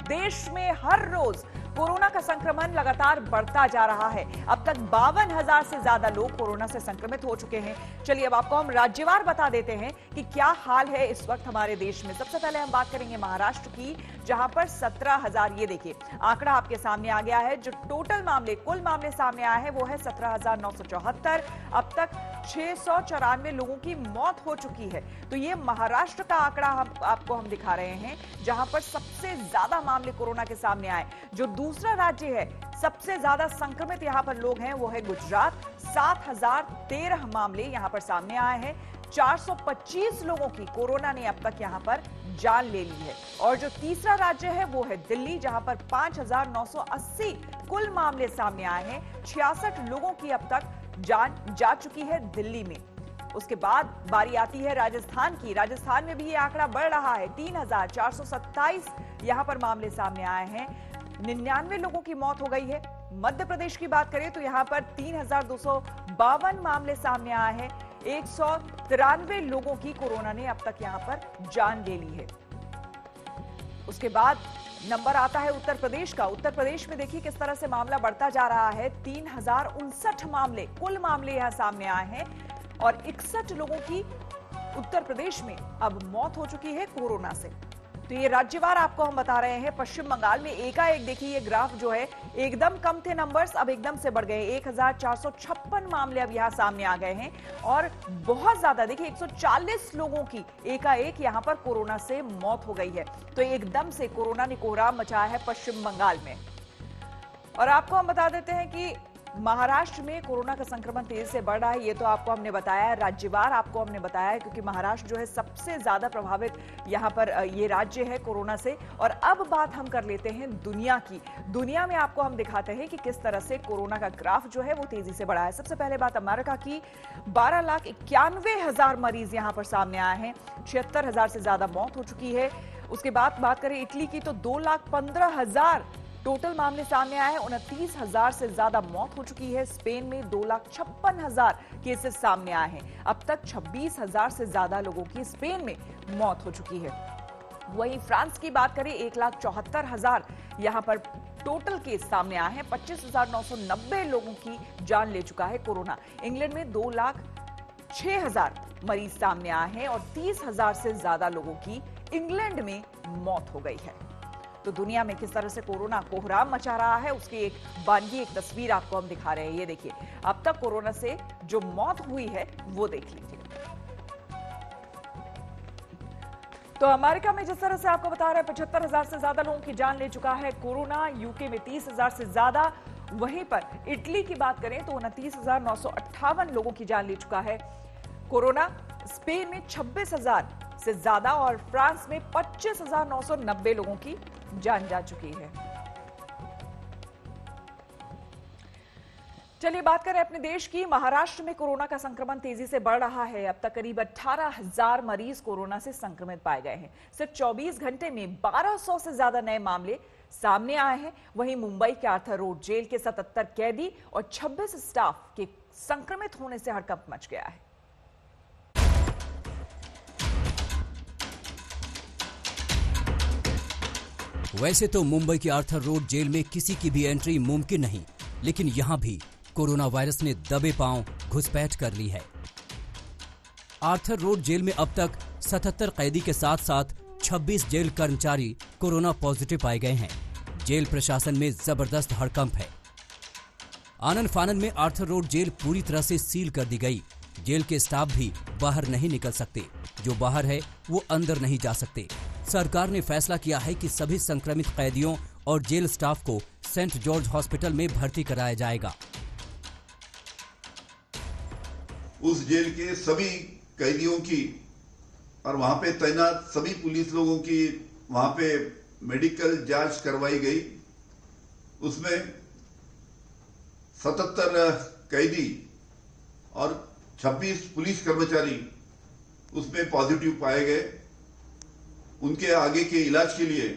देश में हर रोज कोरोना का संक्रमण लगातार बढ़ता जा रहा है। अब तक 52,000 से ज्यादा लोग कोरोना से संक्रमित हो चुके हैं। चलिए अब आपको हम राज्यवार बता देते हैं कि क्या हाल है इस वक्त हमारे देश में। सबसे पहले हम बात करेंगे महाराष्ट्र की, जहां पर 17,000, ये देखिए आंकड़ा आपके सामने आ गया है। जो टोटल मामले, कुल मामले सामने आए हैं वो है 17,974। अब तक 694 लोगों की मौत हो चुकी है। तो ये महाराष्ट्र का आंकड़ा आपको हम दिखा रहे हैं, जहां पर सबसे ज्यादा मामले कोरोना के सामने आए। जो दूसरा राज्य है सबसे ज्यादा संक्रमित यहां पर लोग हैं वो है गुजरात। 7,013 मामले यहां पर सामने आए हैं। 425 लोगों की कोरोना ने अब तक यहां पर जान ले ली है। और जो तीसरा राज्य है वो है दिल्ली, जहां पर 5,980 कुल मामले सामने आए हैं। 66 लोगों की अब तक जान जा चुकी है दिल्ली में। उसके बाद बारी आती है राजस्थान की। राजस्थान में भी ये आंकड़ा बढ़ रहा है। 3,427 यहां पर मामले सामने आए हैं। 99 लोगों की मौत हो गई है। मध्य प्रदेश की बात करें तो यहां पर 3,252 मामले सामने आए हैं। 193 लोगों की कोरोना ने अब तक यहां पर जान ले ली है। उसके बाद नंबर आता है उत्तर प्रदेश का। उत्तर प्रदेश में देखिए किस तरह से मामला बढ़ता जा रहा है। 3,059 मामले, कुल मामले यहां सामने आए हैं और 61 लोगों की उत्तर प्रदेश में अब मौत हो चुकी है कोरोना से। तो ये राज्यवार आपको हम बता रहे हैं। पश्चिम बंगाल में एकाएक देखिए ये ग्राफ जो है, एकदम कम थे नंबर्स, अब एकदम से बढ़ गए। 1,456 मामले अब यहां सामने आ गए हैं और बहुत ज्यादा देखिए 140 लोगों की एकाएक यहां पर कोरोना से मौत हो गई है। तो एकदम से कोरोना ने कोहराम मचाया है पश्चिम बंगाल में। और आपको हम बता देते हैं कि महाराष्ट्र में कोरोना का संक्रमण तेजी से बढ़ रहा है। ये तो आपको हमने बताया है, राज्यवार आपको हमने बताया है, क्योंकि महाराष्ट्र जो है सबसे ज्यादा प्रभावित यहाँ पर ये राज्य है कोरोना से। और अब बात हम कर लेते हैं दुनिया की। दुनिया में आपको हम दिखाते हैं कि किस तरह से कोरोना का ग्राफ जो है वो तेजी से बढ़ा है। सबसे पहले बात अमेरिका की। 12,91,000 मरीज यहाँ पर सामने आए हैं। 76,000 से ज्यादा मौत हो चुकी है। उसके बाद बात करें इटली की तो 2,15,000 टोटल मामले सामने आए हैं। 29,000 से ज्यादा मौत हो चुकी है। स्पेन में 2,56,000 केसेस सामने आए हैं। अब तक 26,000 से ज्यादा लोगों की स्पेन में मौत हो चुकी है। वहीं फ्रांस की बात करें 1,74,000 यहां पर टोटल केस सामने आए हैं। 25,990 लोगों की जान ले चुका है कोरोना। इंग्लैंड में 2,06,000 मरीज सामने आए हैं और 30,000 से ज्यादा लोगों की इंग्लैंड में मौत हो गई है। तो दुनिया में किस तरह से कोरोना कोहराम मचा रहा है उसकी एक बानगी, एक तस्वीर आपको हम दिखा रहे हैं। ये देखिए अब तक कोरोना से जो मौत हुई है वो देख लीजिए। तो अमेरिका में जिस तरह से आपको बता रहे हैं 75,000 से ज्यादा लोगों की जान ले चुका है कोरोना। यूके में 30,000 से ज्यादा। वहीं पर इटली की बात करें तो 29,958 लोगों की जान ले चुका है कोरोना। स्पेन में 26,000 से ज्यादा और फ्रांस में 25,990 लोगों की जान जा चुकी है। चलिए बात करें अपने देश की। महाराष्ट्र में कोरोना का संक्रमण तेजी से बढ़ रहा है। अब तक करीब 18,000 मरीज कोरोना से संक्रमित पाए गए हैं। सिर्फ 24 घंटे में 1,200 से ज्यादा नए मामले सामने आए हैं। वहीं मुंबई के आर्थर रोड जेल के 77 कैदी और 26 स्टाफ के संक्रमित होने से हड़कंप मच गया है। वैसे तो मुंबई के आर्थर रोड जेल में किसी की भी एंट्री मुमकिन नहीं, लेकिन यहां भी कोरोना वायरस ने दबे पांव घुसपैठ कर ली है। आर्थर रोड जेल में अब तक 77 कैदी के साथ साथ 26 जेल कर्मचारी कोरोना पॉजिटिव पाए गए हैं। जेल प्रशासन में जबरदस्त हड़कंप है। आनन फानन में आर्थर रोड जेल पूरी तरह से सील कर दी गई। जेल के स्टाफ भी बाहर नहीं निकल सकते। जो बाहर है वो अंदर नहीं जा सकते। सरकार ने फैसला किया है कि सभी संक्रमित कैदियों और जेल स्टाफ को सेंट जॉर्ज हॉस्पिटल में भर्ती कराया जाएगा। उस जेल के सभी कैदियों की और वहां पे तैनात सभी पुलिस लोगों की वहां पे मेडिकल जांच करवाई गई। उसमें 77 कैदी और 26 पुलिस कर्मचारी उसमें पॉजिटिव पाए गए। उनके आगे के इलाज के लिए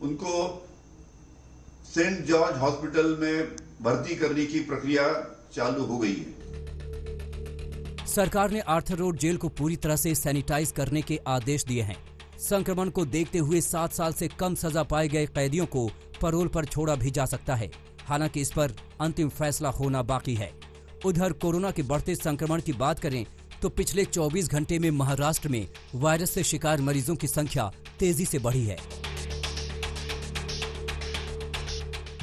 उनको सेंट जॉर्ज हॉस्पिटल में भर्ती करने की प्रक्रिया चालू हो गई है। सरकार ने आर्थर रोड जेल को पूरी तरह से सैनिटाइज करने के आदेश दिए हैं। संक्रमण को देखते हुए 7 साल से कम सजा पाए गए कैदियों को पैरोल पर छोड़ा भी जा सकता है। हालांकि इस पर अंतिम फैसला होना बाकी है। उधर कोरोना के बढ़ते संक्रमण की बात करें तो पिछले 24 घंटे में महाराष्ट्र में वायरस से शिकार मरीजों की संख्या तेजी से बढ़ी है।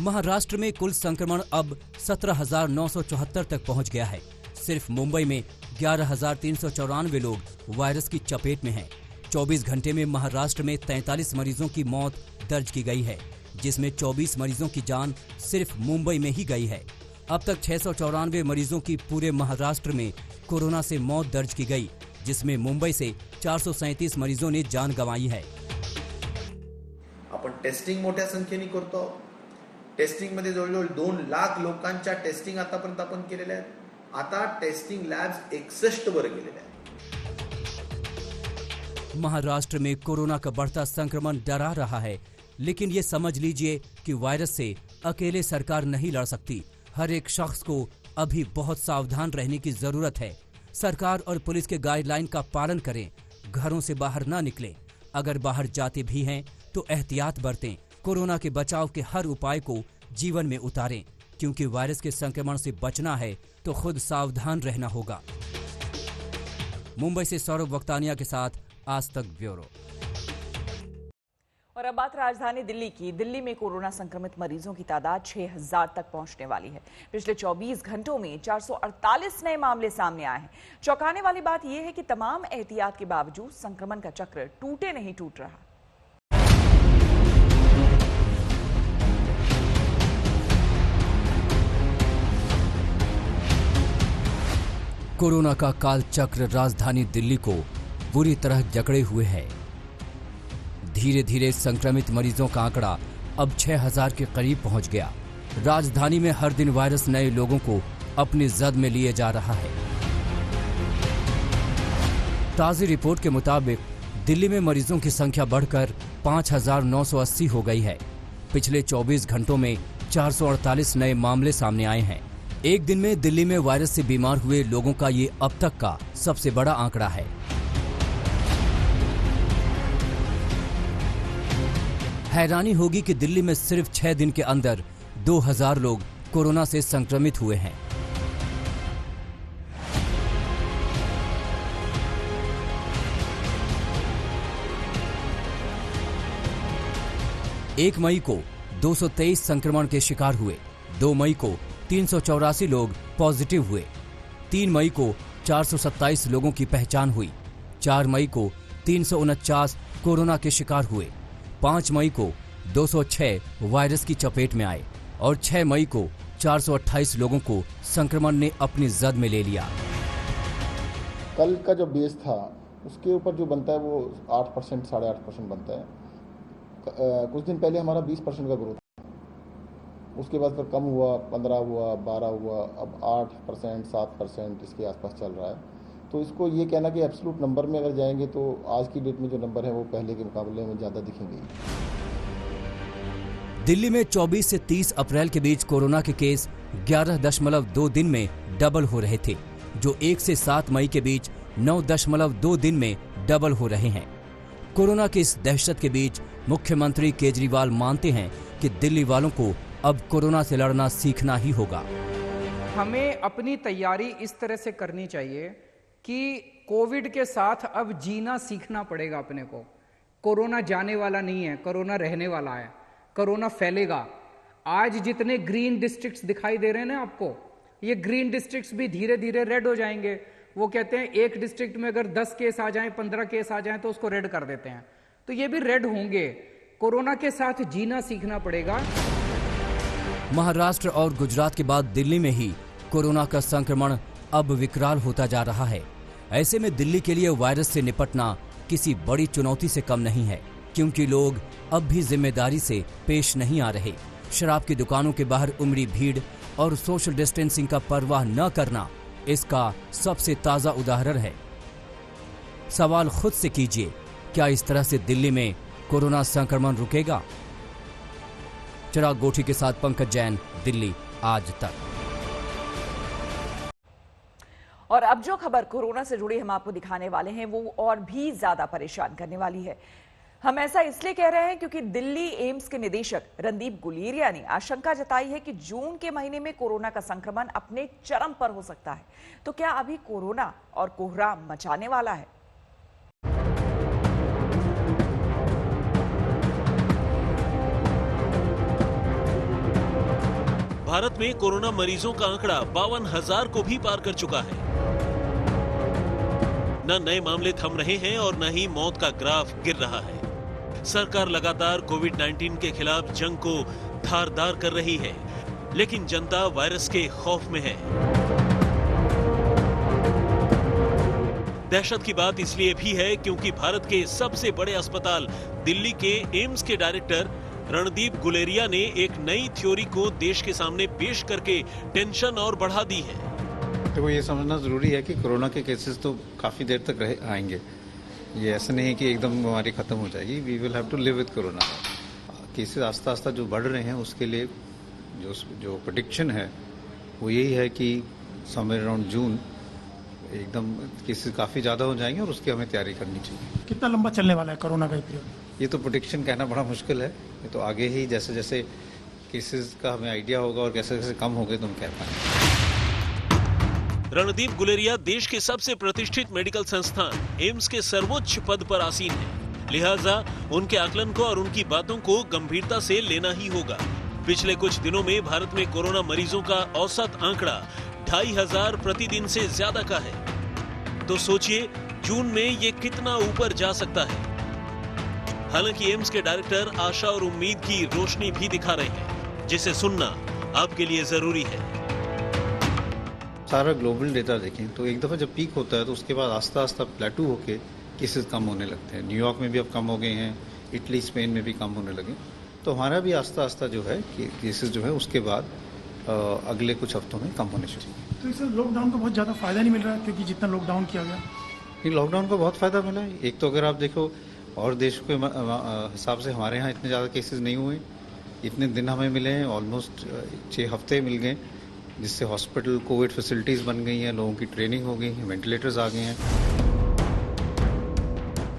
महाराष्ट्र में कुल संक्रमण अब 17,974 तक पहुंच गया है। सिर्फ मुंबई में 11,394 लोग वायरस की चपेट में हैं। 24 घंटे में महाराष्ट्र में 43 मरीजों की मौत दर्ज की गई है, जिसमें 24 मरीजों की जान सिर्फ मुंबई में ही गई है। अब तक 694 मरीजों की पूरे महाराष्ट्र में कोरोना से मौत दर्ज की गई, जिसमें मुंबई से 437 मरीजों ने जान गंवाई है। आपण टेस्टिंग मोठ्या संख्येने करतो। टेस्टिंग मध्ये जवळजवळ 2 लाख लोकांच्या टेस्टिंग आतापर्यंत आपण केलेल्या आहेत। आता टेस्टिंग लॅब्स 61 वर गेलेल्या आहेत। महाराष्ट्र में कोरोना का बढ़ता संक्रमण डरा रहा है, लेकिन ये समझ लीजिए कि वायरस से अकेले सरकार नहीं लड़ सकती। हर एक शख्स को अभी बहुत सावधान रहने की जरूरत है। सरकार और पुलिस के गाइडलाइन का पालन करें, घरों से बाहर ना निकलें। अगर बाहर जाते भी हैं तो एहतियात बरतें। कोरोना के बचाव के हर उपाय को जीवन में उतारें, क्योंकि वायरस के संक्रमण से बचना है तो खुद सावधान रहना होगा। मुंबई से सौरभ वक्तानिया के साथ आज तक ब्यूरो। और अब बात राजधानी दिल्ली की। दिल्ली में कोरोना संक्रमित मरीजों की तादाद 6,000 तक पहुंचने वाली है। पिछले 24 घंटों में 448 नए मामले सामने आए हैं। चौंकाने वाली बात यह है कि तमाम एहतियात के बावजूद संक्रमण का चक्र टूटे नहीं टूट रहा। कोरोना का काल चक्र राजधानी दिल्ली को बुरी तरह जकड़े हुए है। धीरे धीरे संक्रमित मरीजों का आंकड़ा अब 6,000 के करीब पहुंच गया। राजधानी में हर दिन वायरस नए लोगों को अपनी जद में लिए जा रहा है। ताज़ी रिपोर्ट के मुताबिक दिल्ली में मरीजों की संख्या बढ़कर 5,980 हो गई है। पिछले 24 घंटों में 448 नए मामले सामने आए हैं। एक दिन में दिल्ली में वायरस से बीमार हुए लोगों का ये अब तक का सबसे बड़ा आंकड़ा है। हैरानी होगी कि दिल्ली में सिर्फ 6 दिन के अंदर 2,000 लोग कोरोना से संक्रमित हुए हैं। एक मई को 223 संक्रमण के शिकार हुए। 2 मई को 384 लोग पॉजिटिव हुए। 3 मई को 427 लोगों की पहचान हुई। 4 मई को 349 कोरोना के शिकार हुए। 5 मई को 206 वायरस की चपेट में आए और 6 मई को 428 लोगों को संक्रमण ने अपनी जद में ले लिया। कल का जो बेस था उसके ऊपर जो बनता है वो 8%, 8.5% बनता है। कुछ दिन पहले हमारा 20% का ग्रोथ, उसके बाद फिर कम हुआ, 15 हुआ, 12 हुआ, अब 8%, 7% इसके आसपास चल रहा है। तो इसको ये कहना कि एब्सोल्यूट नंबर में अगर जाएंगे तो आज की डेट में जो नंबर है वो पहले के मुकाबले में ज़्यादा दिखेंगे। दिल्ली में 24 से 30 अप्रैल के बीच कोरोना के केस 11.2 दिन में डबल हो रहे थे, जो 1 से 7 मई के बीच 9.2 दिन में डबल हो रहे हैं। कोरोना की इस दहशत के बीच मुख्यमंत्री केजरीवाल मानते हैं कि दिल्ली वालों को अब कोरोना से लड़ना सीखना ही होगा। हमें अपनी तैयारी इस तरह से करनी चाहिए कि कोविड के साथ अब जीना सीखना पड़ेगा अपने को। कोरोना जाने वाला नहीं है, कोरोना रहने वाला है, कोरोना फैलेगा। आज जितने ग्रीन डिस्ट्रिक्ट्स दिखाई दे रहे हैं ना आपको, ये ग्रीन डिस्ट्रिक्ट्स भी धीरे धीरे रेड हो जाएंगे। वो कहते हैं एक डिस्ट्रिक्ट में अगर 10 केस आ जाएं, 15 केस आ जाएं तो उसको रेड कर देते हैं, तो ये भी रेड होंगे। कोरोना के साथ जीना सीखना पड़ेगा। महाराष्ट्र और गुजरात के बाद दिल्ली में ही कोरोना का संक्रमण अब विकराल होता जा रहा है। ऐसे में दिल्ली के लिए वायरस से निपटना किसी बड़ी चुनौती से कम नहीं है, क्योंकि लोग अब भी जिम्मेदारी से पेश नहीं आ रहे। शराब की दुकानों के बाहर उमड़ी भीड़ और सोशल डिस्टेंसिंग का परवाह न करना इसका सबसे ताजा उदाहरण है। सवाल खुद से कीजिए, क्या इस तरह से दिल्ली में कोरोना संक्रमण रुकेगा? चिराग गोठी के साथ पंकज जैन, दिल्ली आज तक। और अब जो खबर कोरोना से जुड़ी हम आपको दिखाने वाले हैं वो और भी ज्यादा परेशान करने वाली है। हम ऐसा इसलिए कह रहे हैं क्योंकि दिल्ली एम्स के निदेशक रणदीप गुलेरिया ने आशंका जताई है कि जून के महीने में कोरोना का संक्रमण अपने चरम पर हो सकता है। तो क्या अभी कोरोना और कोहराम मचाने वाला है? भारत में कोरोना मरीजों का आंकड़ा 52,000 को भी पार कर चुका है। न नए मामले थम रहे हैं और न ही मौत का ग्राफ गिर रहा है। सरकार लगातार कोविड-19 के खिलाफ जंग को धारदार कर रही है, लेकिन जनता वायरस के खौफ में है। दहशत की बात इसलिए भी है क्योंकि भारत के सबसे बड़े अस्पताल दिल्ली के एम्स के डायरेक्टर रणदीप गुलेरिया ने एक नई थ्योरी को देश के सामने पेश करके टेंशन और बढ़ा दी है। देखो, ये समझना जरूरी है कि कोरोना के केसेस तो काफी देर तक आएंगे। ये ऐसा नहीं है कि एकदम बीमारी खत्म हो जाएगी। We will have to live with corona. Cases आस्ता आस्ता जो बढ़ रहे हैं उसके लिए जो प्रेडिक्शन है वो यही है कि समवेयर अराउंड जून एकदम केसेस काफी ज्यादा हो जाएंगे और उसकी हमें तैयारी करनी चाहिए। कितना लंबा चलने वाला है कोरोना का पीरियड? ये तो प्रेडिक्शन कहना बड़ा मुश्किल है। ये तो आगे ही जैसे जैसे केसेस का हमें आइडिया होगा और कैसे कैसे कम हो गए तो हम कह पाएंगे। रणदीप गुलेरिया देश के सबसे प्रतिष्ठित मेडिकल संस्थान एम्स के सर्वोच्च पद पर आसीन है, लिहाजा उनके आकलन को और उनकी बातों को गंभीरता से लेना ही होगा। पिछले कुछ दिनों में भारत में कोरोना मरीजों का औसत आंकड़ा 2,500 प्रतिदिन से ज्यादा का है। तो सोचिए जून में ये कितना ऊपर जा सकता है। हालांकि एम्स के डायरेक्टर आशा और उम्मीद की रोशनी भी दिखा रहे हैं, जिसे सुनना आपके लिए जरूरी है। सारा ग्लोबल डेटा देखें तो एक दफा जब पीक होता है तो उसके बाद आस्ता आस्ता प्लेटू होके केसेस कम होने लगते हैं। न्यूयॉर्क में भी अब कम हो गए हैं, इटली स्पेन में भी कम होने लगे। तो हमारा भी आस्ता आस्ता जो है केसेस जो है उसके बाद अगले कुछ हफ्तों में कम होने चाहिए। तो इससे लॉकडाउन का बहुत ज़्यादा फायदा नहीं मिल रहा है, क्योंकि जितना लॉकडाउन किया गया। नहीं, लॉकडाउन का बहुत फायदा मिला है। एक तो अगर आप देखो और देश के हिसाब से हमारे यहाँ इतने ज़्यादा केसेस नहीं हुए। इतने दिन हमें मिले हैं, ऑलमोस्ट 6 हफ्ते मिल गए, जिससे हॉस्पिटल कोविड फैसिलिटीज बन गई हैं, लोगों की ट्रेनिंग हो गई है, वेंटिलेटर्स आ गए हैं।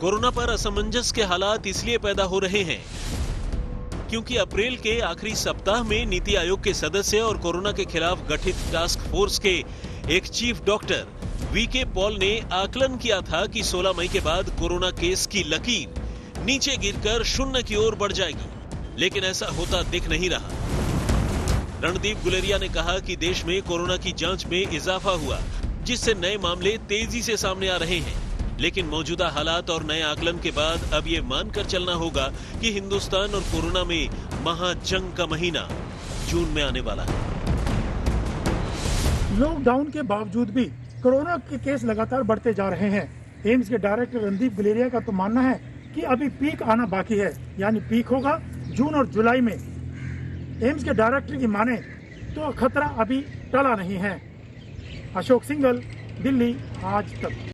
कोरोना पर असमंजस के हालात इसलिए पैदा हो रहे हैं क्योंकि अप्रैल के आखिरी सप्ताह में नीति आयोग के सदस्य और कोरोना के खिलाफ गठित टास्क फोर्स के एक चीफ डॉक्टर वीके पॉल ने आकलन किया था कि 16 मई के बाद कोरोना केस की लकीर नीचे गिरकर 0 की ओर बढ़ जाएगी, लेकिन ऐसा होता दिख नहीं रहा। रणदीप गुलेरिया ने कहा कि देश में कोरोना की जांच में इजाफा हुआ, जिससे नए मामले तेजी से सामने आ रहे हैं। लेकिन मौजूदा हालात और नए आकलन के बाद अब ये मानकर चलना होगा कि हिंदुस्तान और कोरोना में महाजंग का महीना जून में आने वाला है। लॉकडाउन के बावजूद भी कोरोना के केस लगातार बढ़ते जा रहे हैं। एम्स के डायरेक्टर रणदीप गुलेरिया का तो मानना है कि अभी पीक आना बाकी है, यानी पीक होगा जून और जुलाई में। एम्स के डायरेक्टर की माने तो खतरा अभी टला नहीं है। अशोक सिंघल, दिल्ली, आज तक।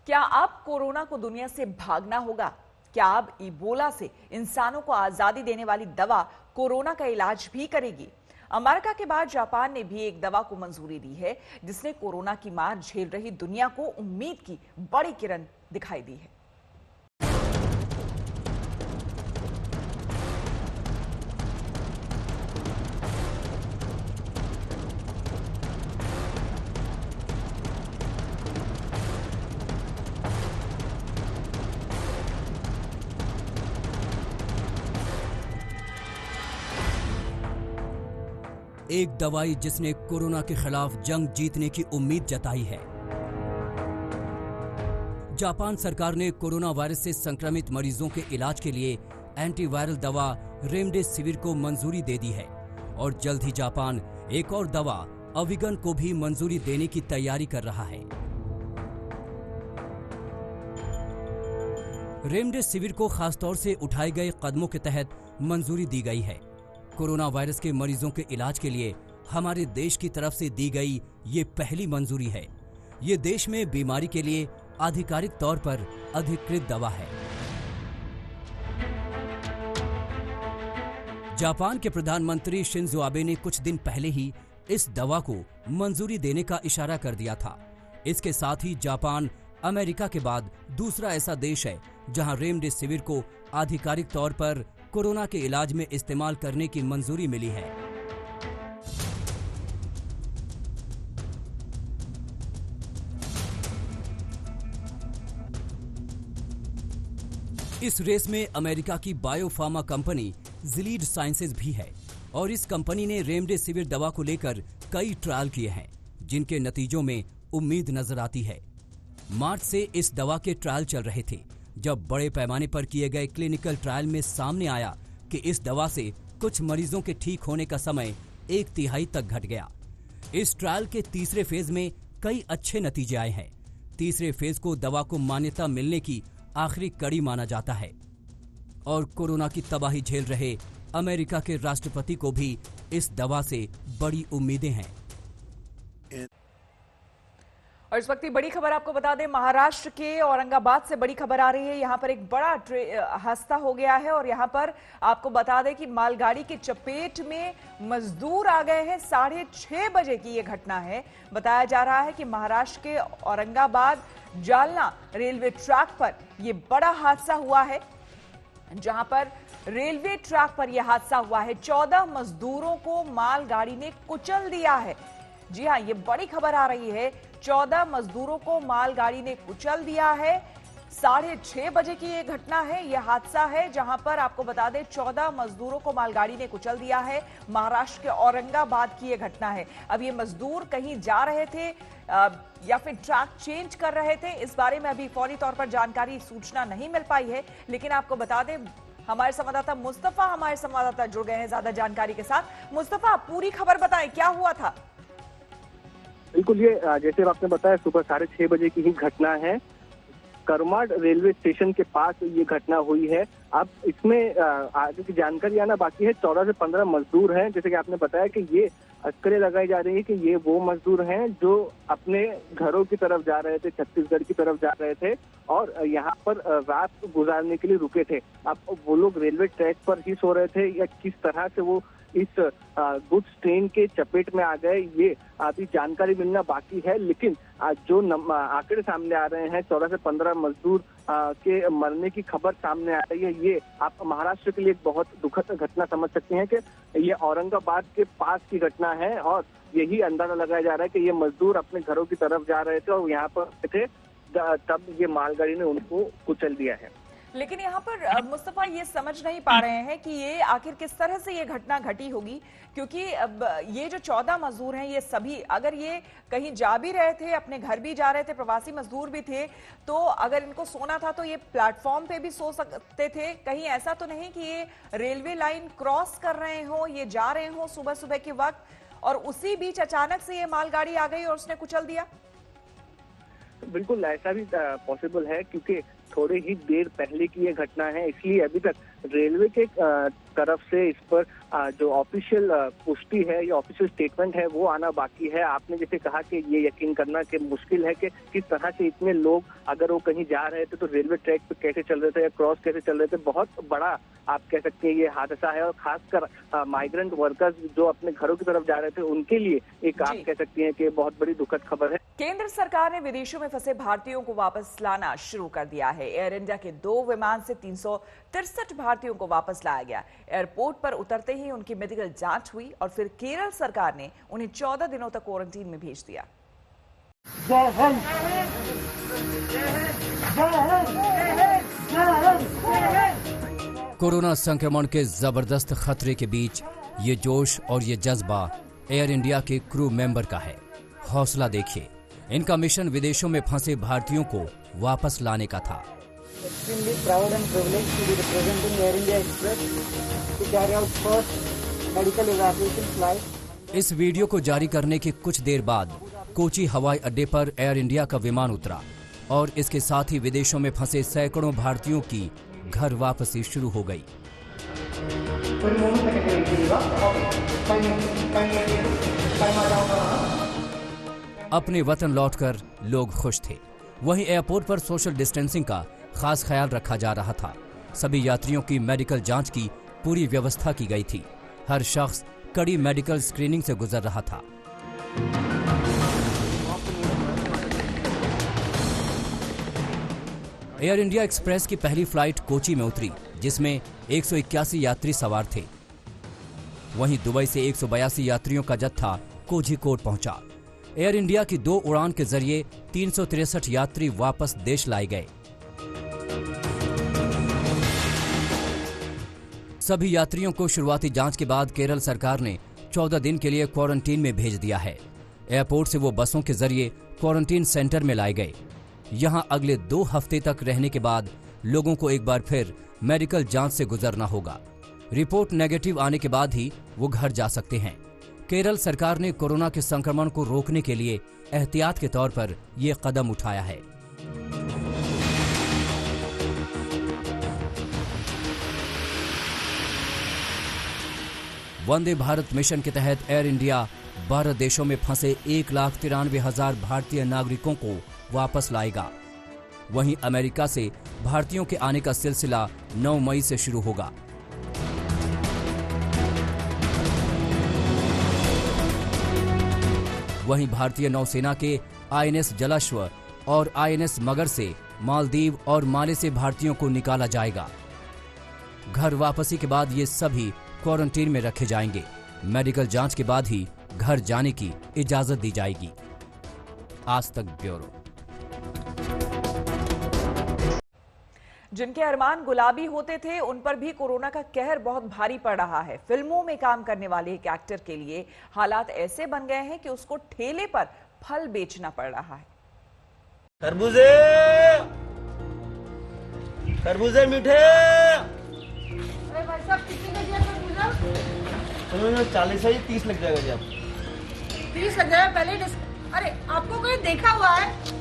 क्या अब कोरोना को दुनिया से भागना होगा? क्या अब इबोला से इंसानों को आजादी देने वाली दवा कोरोना का इलाज भी करेगी? अमेरिका के बाद जापान ने भी एक दवा को मंजूरी दी है, जिसने कोरोना की मार झेल रही दुनिया को उम्मीद की बड़ी किरण दिखाई दी है। एक दवाई जिसने कोरोना के खिलाफ जंग जीतने की उम्मीद जताई है। जापान सरकार ने कोरोना वायरस से संक्रमित मरीजों के इलाज के लिए एंटीवायरल दवा रेमडेसिविर को मंजूरी दे दी है और जल्द ही जापान एक और दवा अविगन को भी मंजूरी देने की तैयारी कर रहा है। रेमडेसिविर को खासतौर से उठाए गए कदमों के तहत मंजूरी दी गई है। कोरोना वायरस के मरीजों के इलाज के लिए हमारे देश की तरफ से दी गई ये पहली मंजूरी है। ये देश में बीमारी के लिए आधिकारिक तौर पर अधिकृत दवा है। जापान के प्रधानमंत्री शिंजो आबे ने कुछ दिन पहले ही इस दवा को मंजूरी देने का इशारा कर दिया था। इसके साथ ही जापान अमेरिका के बाद दूसरा ऐसा देश है जहां रेमडेसिविर को आधिकारिक तौर पर कोरोना के इलाज में इस्तेमाल करने की मंजूरी मिली है। इस रेस में अमेरिका की बायोफार्मा कंपनी जिलीड साइंसेज भी है और इस कंपनी ने रेमडेसिविर दवा को लेकर कई ट्रायल किए हैं, जिनके नतीजों में उम्मीद नजर आती है। मार्च से इस दवा के ट्रायल चल रहे थे, जब बड़े पैमाने पर किए गए क्लिनिकल ट्रायल में सामने आया कि इस दवा से कुछ मरीजों के ठीक होने का समय 1/3 तक घट गया। इस ट्रायल के तीसरे फेज में कई अच्छे नतीजे आए हैं। तीसरे फेज को दवा को मान्यता मिलने की आखिरी कड़ी माना जाता है और कोरोना की तबाही झेल रहे अमेरिका के राष्ट्रपति को भी इस दवा से बड़ी उम्मीदें हैं। और इस वक्त की बड़ी खबर आपको बता दें, महाराष्ट्र के औरंगाबाद से बड़ी खबर आ रही है। यहाँ पर एक बड़ा हादसा हो गया है और यहाँ पर आपको बता दें कि मालगाड़ी की चपेट में मजदूर आ गए हैं। 6:30 बजे की ये घटना है। बताया जा रहा है कि महाराष्ट्र के औरंगाबाद जालना रेलवे ट्रैक पर यह बड़ा हादसा हुआ है, जहां पर रेलवे ट्रैक पर यह हादसा हुआ है। 14 मजदूरों को मालगाड़ी ने कुचल दिया है। जी हां, ये बड़ी खबर आ रही है। 14 मजदूरों को मालगाड़ी ने कुचल दिया है। 6:30 बजे की ये घटना है, ये हादसा है जहां पर आपको बता दें 14 मजदूरों को मालगाड़ी ने कुचल दिया है। महाराष्ट्र के औरंगाबाद की ये घटना है। अब ये मजदूर कहीं जा रहे थे या फिर ट्रैक चेंज कर रहे थे, इस बारे में अभी फौरी तौर पर जानकारी सूचना नहीं मिल पाई है। लेकिन आपको बता दें, हमारे संवाददाता मुस्तफा जुड़ गए हैं ज्यादा जानकारी के साथ। मुस्तफा, पूरी खबर बताएं, क्या हुआ था? बिल्कुल, ये जैसे आपने बताया सुबह 6:30 बजे की ही घटना है। करमाड रेलवे स्टेशन के पास ये घटना हुई है। अब इसमें आगे की जानकारी आना बाकी है। 14 से 15 मजदूर हैं। जैसे कि आपने बताया कि ये अटकलें लगाई जा रही है कि ये वो मजदूर हैं जो अपने घरों की तरफ जा रहे थे, छत्तीसगढ़ की तरफ जा रहे थे और यहाँ पर रात गुजारने के लिए रुके थे। अब वो लोग रेलवे ट्रैक पर ही सो रहे थे या किस तरह से वो इस गुड्स ट्रेन के चपेट में आ गए, ये अभी जानकारी मिलना बाकी है। लेकिन जो आंकड़े सामने आ रहे हैं, 14 से 15 मजदूर के मरने की खबर सामने आ रही है, ये आप महाराष्ट्र के लिए एक बहुत दुखद घटना समझ सकते हैं कि ये औरंगाबाद के पास की घटना है और यही अंदाजा लगाया जा रहा है कि ये मजदूर अपने घरों की तरफ जा रहे थे और यहाँ पर थे, तब ये मालगाड़ी ने उनको कुचल दिया है। लेकिन यहाँ पर मुस्तफा ये समझ नहीं पा रहे हैं कि ये आखिर किस तरह से ये घटना घटी होगी, क्योंकि अब ये जो 14 मजदूर हैं, ये सभी अगर ये कहीं जा भी रहे थे, अपने घर भी जा रहे थे, प्रवासी मजदूर भी थे, तो अगर इनको सोना था तो ये प्लेटफॉर्म पे भी सो सकते थे। कहीं ऐसा तो नहीं कि ये रेलवे लाइन क्रॉस कर रहे हो, ये जा रहे हो सुबह सुबह के वक्त और उसी बीच अचानक से ये मालगाड़ी आ गई और उसने कुचल दिया? बिल्कुल ऐसा भी पॉसिबल है, क्योंकि थोड़ी ही देर पहले की ये घटना है, इसलिए अभी तक रेलवे के तरफ से इस पर जो ऑफिशियल पुष्टि है या ऑफिशियल स्टेटमेंट है वो आना बाकी है। आपने जैसे कहा कि ये यकीन करना कि मुश्किल है कि किस तरह से इतने लोग अगर वो कहीं जा रहे थे तो रेलवे ट्रैक पे कैसे चल रहे थे या क्रॉस कैसे चल रहे थे। बहुत बड़ा आप कह सकते हैं ये हादसा है और खासकर माइग्रेंट वर्कर्स जो अपने घरों की तरफ जा रहे थे उनके लिए एक आप कह सकती हैं कि बहुत बड़ी दुखद खबर है। केंद्र सरकार ने विदेशों में फंसे भारतीयों को वापस लाना शुरू कर दिया है। एयर इंडिया के 2 विमान से 363 भारतीयों को वापस लाया गया। एयरपोर्ट पर उतरते ही उनकी मेडिकल जांच हुई और फिर केरल सरकार ने उन्हें 14 दिनों तक क्वारंटीन में भेज दिया। कोरोना संक्रमण के जबरदस्त खतरे के बीच ये जोश और ये जज्बा एयर इंडिया के क्रू मेंबर का है। हौसला देखिए, इनका मिशन विदेशों में फंसे भारतीयों को वापस लाने का था। Extremely proud and privileged to be representing Air India Express to carry out first medical evacuation flight. इस वीडियो को जारी करने के कुछ देर बाद कोची हवाई अड्डे पर एयर इंडिया का विमान उतरा और इसके साथ ही विदेशों में फंसे सैकड़ों भारतीयों की घर वापसी शुरू हो गई। अपने वतन लौटकर लोग खुश थे। वहीं एयरपोर्ट पर सोशल डिस्टेंसिंग का खास ख्याल रखा जा रहा था। सभी यात्रियों की मेडिकल जांच की पूरी व्यवस्था की गई थी। हर शख्स कड़ी मेडिकल स्क्रीनिंग से गुजर रहा था। एयर इंडिया एक्सप्रेस की पहली फ्लाइट कोची में उतरी, जिसमें 181 यात्री सवार थे। वहीं दुबई से 182 यात्रियों का जत्था कोझिकोड पहुंचा। एयर इंडिया की 2 उड़ान के जरिए 363 यात्री वापस देश लाए गए। सभी यात्रियों को शुरुआती जांच के बाद केरल सरकार ने 14 दिन के लिए क्वारंटीन में भेज दिया है। एयरपोर्ट से वो बसों के जरिए क्वारंटीन सेंटर में लाए गए। यहां अगले 2 हफ्ते तक रहने के बाद लोगों को एक बार फिर मेडिकल जांच से गुजरना होगा। रिपोर्ट नेगेटिव आने के बाद ही वो घर जा सकते हैं। केरल सरकार ने कोरोना के संक्रमण को रोकने के लिए एहतियात के तौर पर यह कदम उठाया है। वंदे भारत मिशन के तहत एयर इंडिया 12 देशों में फंसे 1,93,000 भारतीय नागरिकों को वापस लाएगा। वहीं अमेरिका से भारतीयों के आने का सिलसिला 9 मई से शुरू होगा। वहीं भारतीय नौसेना के आईएनएस जलाश्व और आईएनएस मगर से मालदीव और माले से भारतीयों को निकाला जाएगा। घर वापसी के बाद ये सभी क्वारंटीन में रखे जाएंगे। मेडिकल जांच के बाद ही घर जाने की इजाजत दी जाएगी। आज तक ब्यूरो। जिनके अरमान गुलाबी होते थे उन पर भी कोरोना का कहर बहुत भारी पड़ रहा है। फिल्मों में काम करने वाले एक एक्टर के लिए हालात ऐसे बन गए हैं कि उसको ठेले पर फल बेचना पड़ रहा है। खरबूजे खरबूजे मीठे। अरे भाई साहब कितने का दिया खरबूजा? 40 है, 30 लग जाएगा जी। आप 30 लग जाएगा पहले। अरे आपको कोई देखा हुआ है?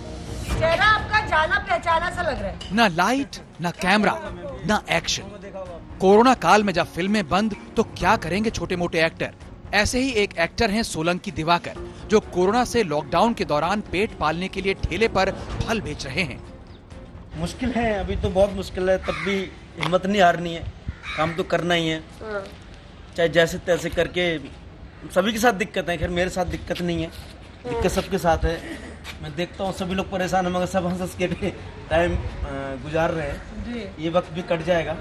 चेहरा आपका जाना पहचाना सा लग रहा है। ना लाइट, ना कैमरा, ना एक्शन। कोरोना काल में जब फिल्में बंद तो क्या करेंगे छोटे मोटे एक्टर। ऐसे ही एक एक्टर हैं सोलंकी दिवाकर, जो कोरोना से लॉकडाउन के दौरान पेट पालने के लिए ठेले पर फल बेच रहे हैं। मुश्किल है, अभी तो बहुत मुश्किल है, तब भी हिम्मत नहीं हारनी है, काम तो करना ही है। चाहे जैसे तैसे करके। सभी के साथ दिक्कत है, खैर मेरे साथ दिक्कत नहीं है, दिक्कत सबके साथ है। मैं देखता हूँ सभी लोग परेशान है, मगर सब हंस के भी टाइम गुजार रहे हैं। ये वक्त भी कट जाएगा।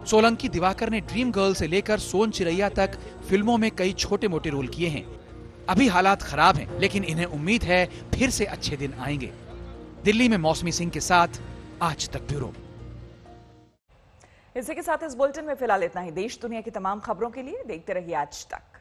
सोलंकी दिवाकर ने ड्रीम गर्ल से लेकर सोन चिरैया तक फिल्मों में कई छोटे मोटे रोल किए हैं। अभी हालात खराब हैं, लेकिन इन्हें उम्मीद है फिर से अच्छे दिन आएंगे। दिल्ली में मौसमी सिंह के साथ आज तक ब्यूरो। इसी के साथ इस बुलेटिन में फिलहाल इतना ही। देश दुनिया की तमाम खबरों के लिए देखते रहिए आज तक।